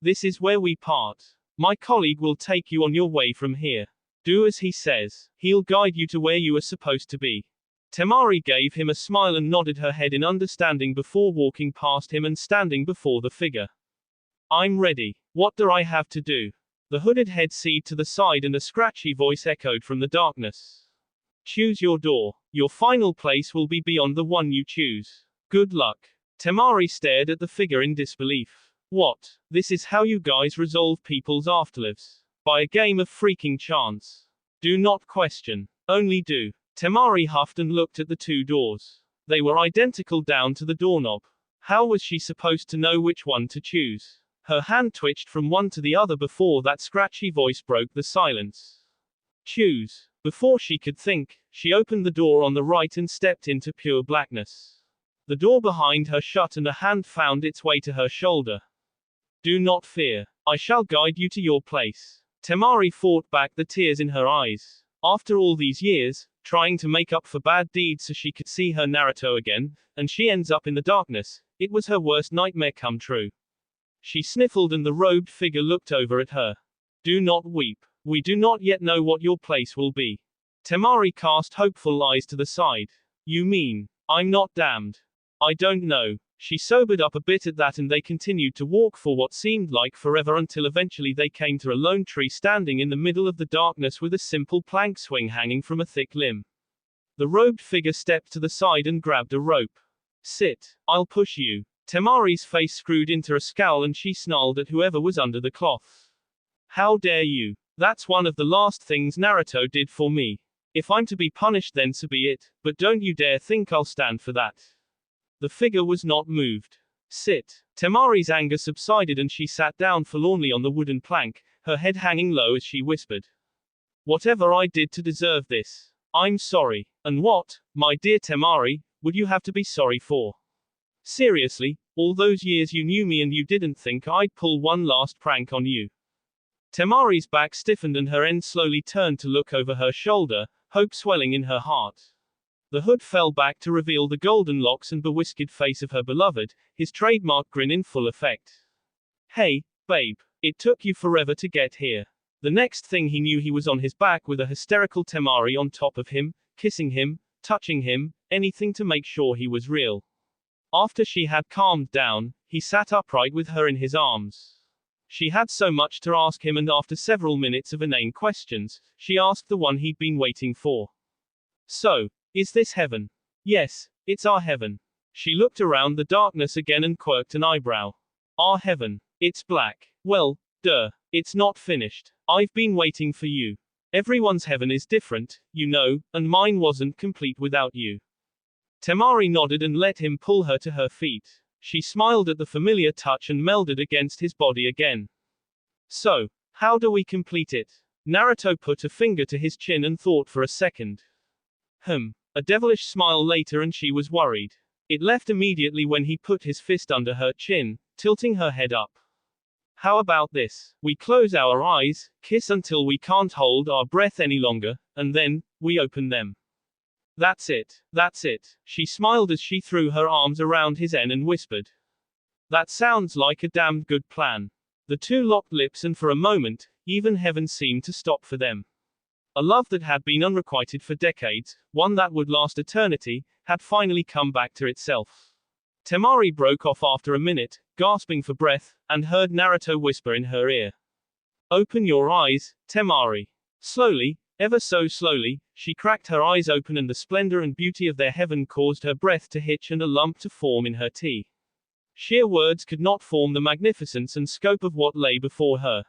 This is where we part. My colleague will take you on your way from here. Do as he says. He'll guide you to where you are supposed to be. Temari gave him a smile and nodded her head in understanding before walking past him and standing before the figure. I'm ready. What do I have to do? The hooded head seed to the side and a scratchy voice echoed from the darkness. Choose your door. Your final place will be beyond the one you choose. Good luck. Temari stared at the figure in disbelief. What? This is how you guys resolve people's afterlives? By a game of freaking chance. Do not question. Only do. Temari huffed and looked at the two doors. They were identical down to the doorknob. How was she supposed to know which one to choose? Her hand twitched from one to the other before that scratchy voice broke the silence. Choose. Before she could think, she opened the door on the right and stepped into pure blackness. The door behind her shut and a hand found its way to her shoulder. Do not fear. I shall guide you to your place. Temari fought back the tears in her eyes. After all these years, trying to make up for bad deeds so she could see her Naruto again, and she ends up in the darkness, it was her worst nightmare come true. She sniffled and the robed figure looked over at her. Do not weep. We do not yet know what your place will be. Temari cast hopeful eyes to the side. You mean, I'm not damned? I don't know. She sobered up a bit at that and they continued to walk for what seemed like forever until eventually they came to a lone tree standing in the middle of the darkness with a simple plank swing hanging from a thick limb. The robed figure stepped to the side and grabbed a rope. Sit. I'll push you. Temari's face screwed into a scowl and she snarled at whoever was under the cloth. How dare you? That's one of the last things Naruto did for me. If I'm to be punished then so be it, but don't you dare think I'll stand for that. The figure was not moved. Sit. Temari's anger subsided and she sat down forlornly on the wooden plank, her head hanging low as she whispered. Whatever I did to deserve this. I'm sorry. And what, my dear Temari, would you have to be sorry for? Seriously, all those years you knew me and you didn't think I'd pull one last prank on you. Temari's back stiffened and her end slowly turned to look over her shoulder, hope swelling in her heart. The hood fell back to reveal the golden locks and bewisked face of her beloved, his trademark grin in full effect. Hey, babe, it took you forever to get here. The next thing he knew he was on his back with a hysterical Temari on top of him, kissing him, touching him, anything to make sure he was real. After she had calmed down, he sat upright with her in his arms. She had so much to ask him and after several minutes of inane questions, she asked the one he'd been waiting for. So, is this heaven? Yes, it's our heaven. She looked around the darkness again and quirked an eyebrow. Our heaven. It's black. Well, duh. It's not finished. I've been waiting for you. Everyone's heaven is different, you know, and mine wasn't complete without you. Temari nodded and let him pull her to her feet. She smiled at the familiar touch and melded against his body again. So, how do we complete it? Naruto put a finger to his chin and thought for a second. A devilish smile later and she was worried. It left immediately when he put his fist under her chin, tilting her head up. How about this? We close our eyes, kiss until we can't hold our breath any longer, and then, we open them. That's it. That's it. She smiled as she threw her arms around his neck and whispered. That sounds like a damned good plan. The two locked lips and for a moment, even heaven seemed to stop for them. A love that had been unrequited for decades, one that would last eternity, had finally come back to itself. Temari broke off after a minute, gasping for breath, and heard Naruto whisper in her ear. Open your eyes, Temari. Slowly, ever so slowly, she cracked her eyes open and the splendor and beauty of their heaven caused her breath to hitch and a lump to form in her tea. Sheer words could not form the magnificence and scope of what lay before her.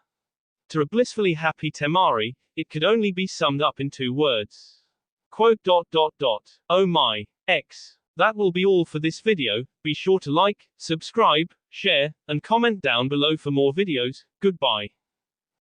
To a blissfully happy Temari, it could only be summed up in two words. Quote. Oh my. X. That will be all for this video. Be sure to like, subscribe, share, and comment down below for more videos. Goodbye.